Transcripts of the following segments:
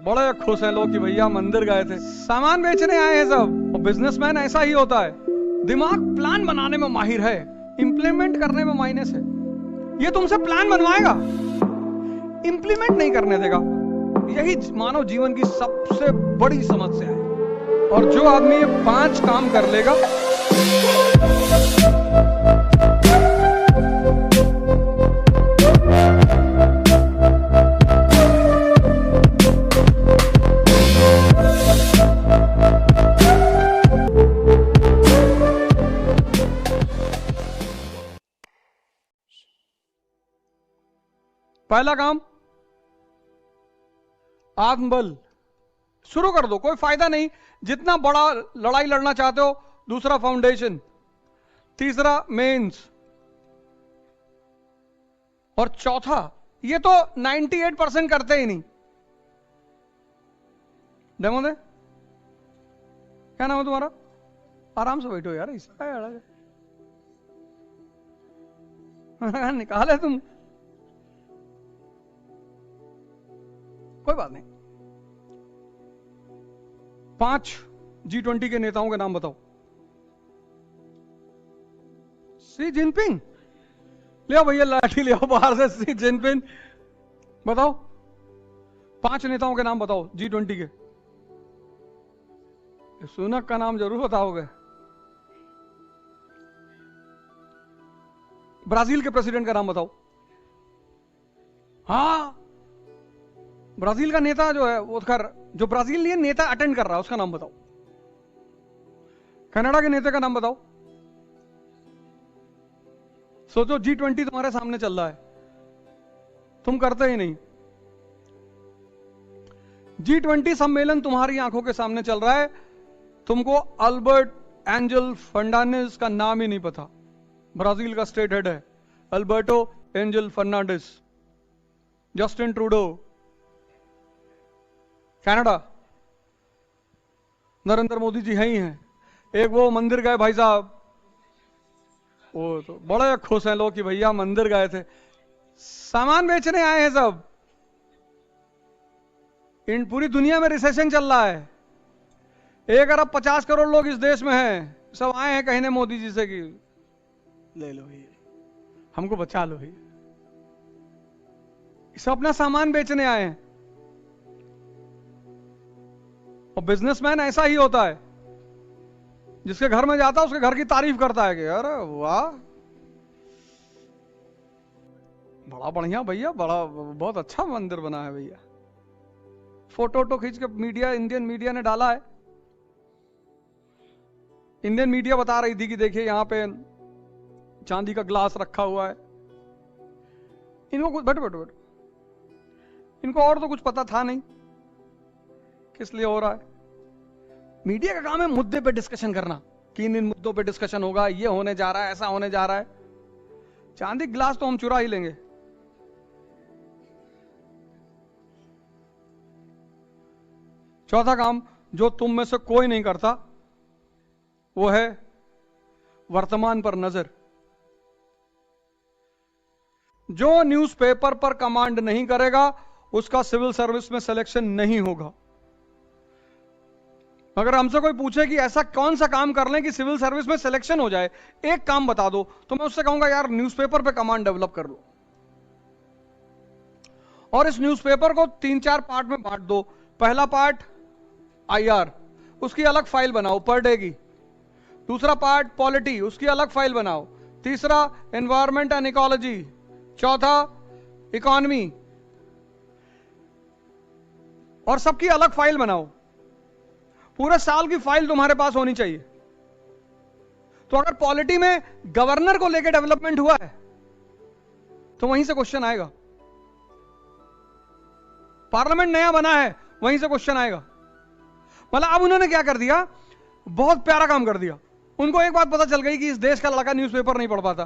बड़े खुश हैं लोग कि भैया मंदिर गए थे। सामान बेचने आए हैं सब। और बिजनेसमैन ऐसा ही होता है, दिमाग प्लान बनाने में माहिर है, इंप्लीमेंट करने में माइनस है। ये तुमसे प्लान बनवाएगा, इंप्लीमेंट नहीं करने देगा। यही मानव जीवन की सबसे बड़ी समस्या है। और जो आदमी ये 5 काम कर लेगा, पहला काम आत्मबल। शुरू कर दो, कोई फायदा नहीं। जितना बड़ा लड़ाई लड़ना चाहते हो, दूसरा फाउंडेशन, तीसरा मेंस, और चौथा, ये तो 98% करते ही नहीं। डेमो दे। क्या नाम है तुम्हारा? आराम से बैठो यार, इसका निकाले तुम, कोई बात नहीं। 5 G20 के नेताओं के नाम बताओ। शी जिनपिंग, ले आओ भैया लाठी, ले आओ बाहर से। शी जिनपिंग बताओ, 5 नेताओं के नाम बताओ G20 के। सुनक का नाम जरूर बताओगे। ब्राजील के प्रेसिडेंट का नाम बताओ। हाँ, ब्राजील का नेता जो है वो खैर, जो ब्राजीलियन नेता अटेंड कर रहा है उसका नाम बताओ। कनाडा के नेता का नाम बताओ। सोचो, G20 तुम्हारे सामने चल रहा है, तुम करते ही नहीं। G20 सम्मेलन तुम्हारी आंखों के सामने चल रहा है, तुमको अल्बर्ट एंजल फर्नांडिस का नाम ही नहीं पता। ब्राजील का स्टेट हेड है Alberto Angel Fernandez. Justin Trudeau Canada, Narendra Modi ji है ही हैं। एक वो मंदिर गए भाई साहब, वो तो बड़े खुश हैं लोग कि भैया मंदिर गए थे। सामान बेचने आए हैं सब। इन पूरी दुनिया में रिसेशन चल रहा है, 1 अरब 50 करोड़ लोग इस देश में हैं। सब आए हैं कहने मोदी जी से कि ले लो ये, हमको बचा लो ये। सब अपना सामान बेचने आए हैं। और बिजनेसमैन ऐसा ही होता है, जिसके घर में जाता है उसके घर की तारीफ करता है कि अरे वाह, बड़ा बढ़िया भैया, बड़ा बहुत अच्छा मंदिर बना है भैया। फोटो खींच के मीडिया, इंडियन मीडिया ने डाला है। इंडियन मीडिया बता रही थी कि देखिए यहां पे चांदी का ग्लास रखा हुआ है। इनको कुछ बैठो, इनको और तो कुछ पता था नहीं किस लिए हो रहा है। मीडिया का काम है मुद्दे पे डिस्कशन करना, कि इन मुद्दों पे डिस्कशन होगा, ये होने जा रहा है, ऐसा होने जा रहा है। चांदी ग्लास तो हम चुरा ही लेंगे। चौथा काम जो तुम में से कोई नहीं करता, वो है वर्तमान पर नजर। जो न्यूज़पेपर पर कमांड नहीं करेगा उसका सिविल सर्विस में सिलेक्शन नहीं होगा। अगर हमसे कोई पूछे कि ऐसा कौन सा काम कर लें कि सिविल सर्विस में सिलेक्शन हो जाए, एक काम बता दो, तो मैं उससे कहूंगा यार न्यूज़पेपर पे कमांड डेवलप कर लो, और इस न्यूज़पेपर को 3-4 पार्ट में बांट दो। पहला पार्ट IR, उसकी अलग फाइल बनाओ पर डे की। दूसरा पार्ट पॉलिटी, उसकी अलग फाइल बनाओ। तीसरा एनवायरमेंट एंड इकोलॉजी। चौथा इकोनॉमी, और सबकी अलग फाइल बनाओ। पूरे साल की फाइल तुम्हारे पास होनी चाहिए। तो अगर पॉलिटी में गवर्नर को लेकर डेवलपमेंट हुआ है तो वहीं से क्वेश्चन आएगा। पार्लियामेंट नया बना है, वहीं से क्वेश्चन आएगा। मतलब अब उन्होंने क्या कर दिया, बहुत प्यारा काम कर दिया। उनको एक बात पता चल गई कि इस देश का लड़का न्यूज़पेपर नहीं पढ़ पाता,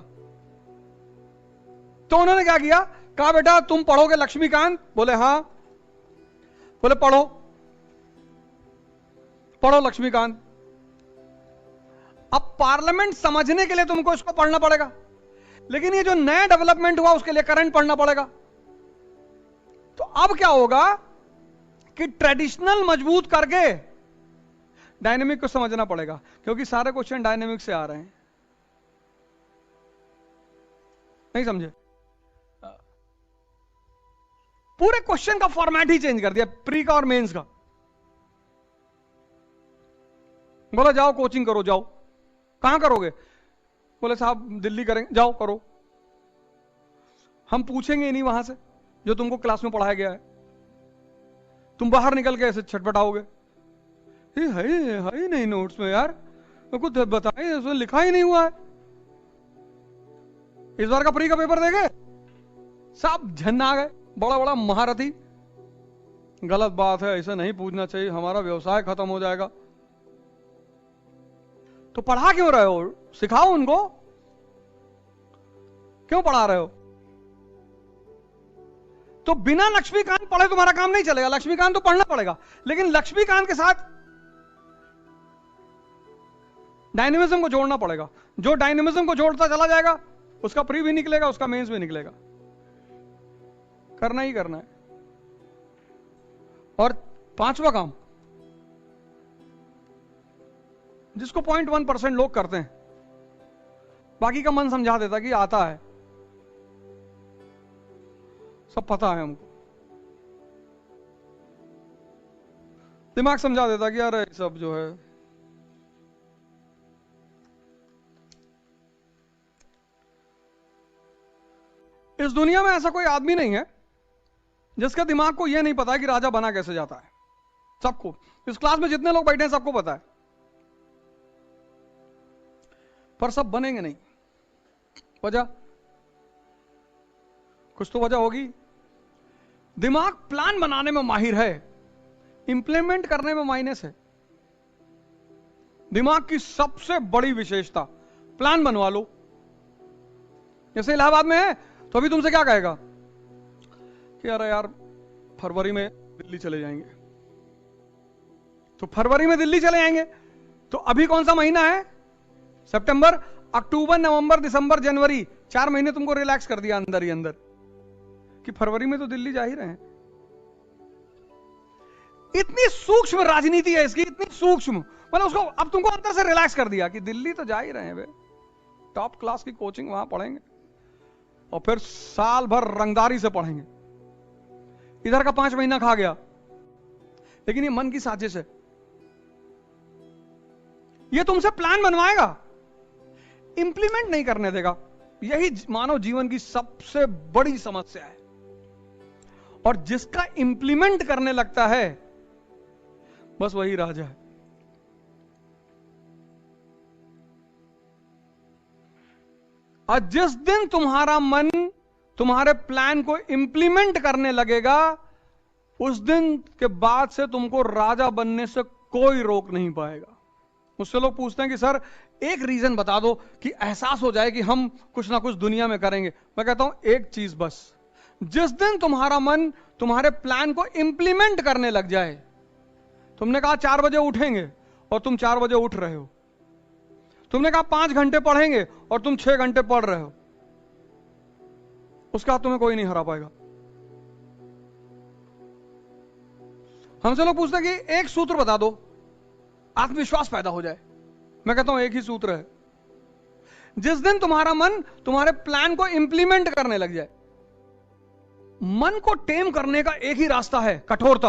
तो उन्होंने क्या किया, कहा बेटा तुम पढ़ोगे लक्ष्मीकांत? बोले हाँ। बोले पढ़ो लक्ष्मीकांत। अब पार्लियामेंट समझने के लिए तुमको इसको पढ़ना पड़ेगा, लेकिन ये जो नया डेवलपमेंट हुआ उसके लिए करंट पढ़ना पड़ेगा। तो अब क्या होगा, कि ट्रेडिशनल मजबूत करके डायनेमिक को समझना पड़ेगा, क्योंकि सारे क्वेश्चन डायनेमिक से आ रहे हैं। नहीं समझे? पूरे क्वेश्चन का फॉर्मेट ही चेंज कर दिया, प्री का और मेंस का। बोला जाओ कोचिंग करो, जाओ। कहां करोगे? बोले साहब दिल्ली करेंगे। जाओ करो। हम पूछेंगे नहीं वहां से जो तुमको क्लास में पढ़ाया गया है, तुम बाहर निकल के ऐसे छटपटाओगे, है नहीं नोट्स में यार, तो कुछ बताए, उसमें लिखा ही नहीं हुआ है। इस बार का प्री का पेपर देखे, सब झन आ गए, बड़ा बड़ा महारथी। गलत बात है, ऐसा नहीं पूछना चाहिए, हमारा व्यवसाय खत्म हो जाएगा। तो पढ़ा क्यों रहे हो? सिखाओ उनको। क्यों पढ़ा रहे हो? तो बिना लक्ष्मीकांत पढ़े तुम्हारा काम नहीं चलेगा। लक्ष्मीकांत तो पढ़ना पड़ेगा, लेकिन लक्ष्मीकांत के साथ डायनेमिज्म को जोड़ना पड़ेगा। जो डायनेमिज्म को जोड़ता चला जाएगा, उसका प्री भी निकलेगा, उसका मेंस भी निकलेगा। करना ही करना है। और पांचवा काम, जिसको 0.1% लोग करते हैं, बाकी का मन समझा देता कि आता है, सब पता है हमको, दिमाग समझा देता कि यार सब जो है। इस दुनिया में ऐसा कोई आदमी नहीं है जिसके दिमाग को यह नहीं पता है कि राजा बना कैसे जाता है। सबको, इस क्लास में जितने लोग बैठे हैं सबको पता है, पर सब बनेंगे नहीं। वजह, कुछ तो वजह होगी। दिमाग प्लान बनाने में माहिर है, इंप्लीमेंट करने में माइनस है। दिमाग की सबसे बड़ी विशेषता, प्लान बनवा लो। जैसे इलाहाबाद में है तो अभी तुमसे क्या कहेगा कि अरे यार फरवरी में दिल्ली चले जाएंगे, तो फरवरी में दिल्ली चले जाएंगे। तो अभी कौन सा महीना है? सितंबर, अक्टूबर, नवंबर, दिसंबर, जनवरी, 4 महीने तुमको रिलैक्स कर दिया अंदर ही अंदर कि फरवरी में तो दिल्ली जा ही रहे हैं। इतनी सूक्ष्म राजनीति है इसकी, इतनी सूक्ष्म, मतलब उसको अब तुमको अंदर से रिलैक्स कर दिया कि दिल्ली तो जा ही रहे हैं, टॉप क्लास की कोचिंग वहां पढ़ेंगे और फिर साल भर रंगदारी से पढ़ेंगे। इधर का 5 महीना खा गया, लेकिन ये मन की साजिश है। ये तुमसे प्लान बनवाएगा, इंप्लीमेंट नहीं करने देगा। यही मानव जीवन की सबसे बड़ी समस्या है। और जिसका इंप्लीमेंट करने लगता है, बस वही राजा है। और जिस दिन तुम्हारा मन तुम्हारे प्लान को इंप्लीमेंट करने लगेगा, उस दिन के बाद से तुमको राजा बनने से कोई रोक नहीं पाएगा। मुझसे लोग पूछते हैं कि सर एक रीजन बता दो कि एहसास हो जाए कि हम कुछ ना कुछ दुनिया में करेंगे। मैं कहता हूं एक चीज बस, जिस दिन तुम्हारा मन तुम्हारे प्लान को इंप्लीमेंट करने लग जाए, तुमने कहा 4 बजे उठेंगे और तुम 4 बजे उठ रहे हो, तुमने कहा 5 घंटे पढ़ेंगे और तुम 6 घंटे पढ़ रहे हो, उसका तुम्हें कोई नहीं हरा पाएगा। हमसे लोग पूछते हैं कि एक सूत्र बता दो आत्मविश्वास पैदा हो जाए। मैं कहता हूं एक ही सूत्र है, जिस दिन तुम्हारा मन तुम्हारे प्लान को इंप्लीमेंट करने लग जाए। मन को टेम करने का एक ही रास्ता है, कठोरता।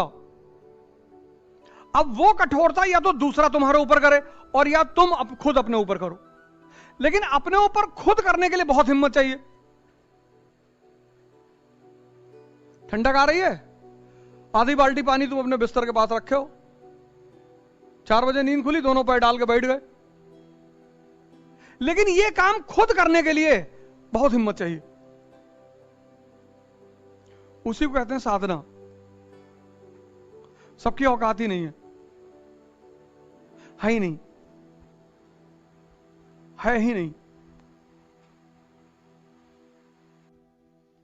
अब वो कठोरता या तो दूसरा तुम्हारे ऊपर करे और या तुम खुद अपने ऊपर करो, लेकिन अपने ऊपर खुद करने के लिए बहुत हिम्मत चाहिए। ठंडक आ रही है, आधी बाल्टी पानी तुम अपने बिस्तर के पास रखे हो, 4 बजे नींद खुली, दोनों पैर डाल के बैठ गए। लेकिन यह काम खुद करने के लिए बहुत हिम्मत चाहिए। उसी को कहते हैं साधना। सबकी औकात ही नहीं है ही नहीं, है ही नहीं।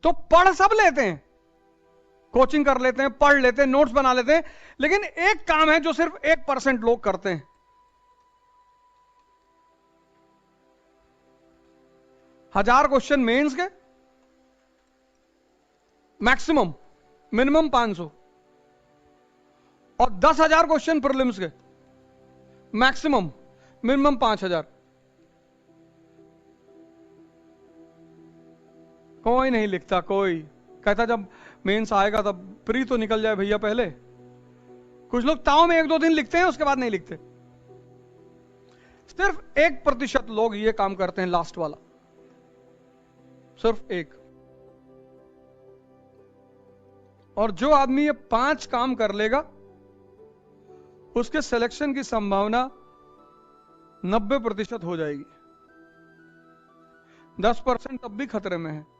तो पढ़ सब लेते हैं, कोचिंग कर लेते हैं, पढ़ लेते हैं, नोट्स बना लेते हैं, लेकिन एक काम है जो सिर्फ 1% लोग करते हैं। हजार क्वेश्चन मेंस के, मैक्सिमम, मिनिमम 500, और 10,000 क्वेश्चन प्रीलिम्स के, मैक्सिमम, मिनिमम 5,000। कोई नहीं लिखता, कोई कहता जब मेंस आएगा तब प्री तो निकल जाए भैया पहले। कुछ लोग ताव में 1-2 दिन लिखते हैं, उसके बाद नहीं लिखते। सिर्फ 1% लोग ये काम करते हैं, लास्ट वाला, सिर्फ 1। और जो आदमी ये 5 काम कर लेगा उसके सिलेक्शन की संभावना 90% हो जाएगी। 10% तब भी खतरे में है।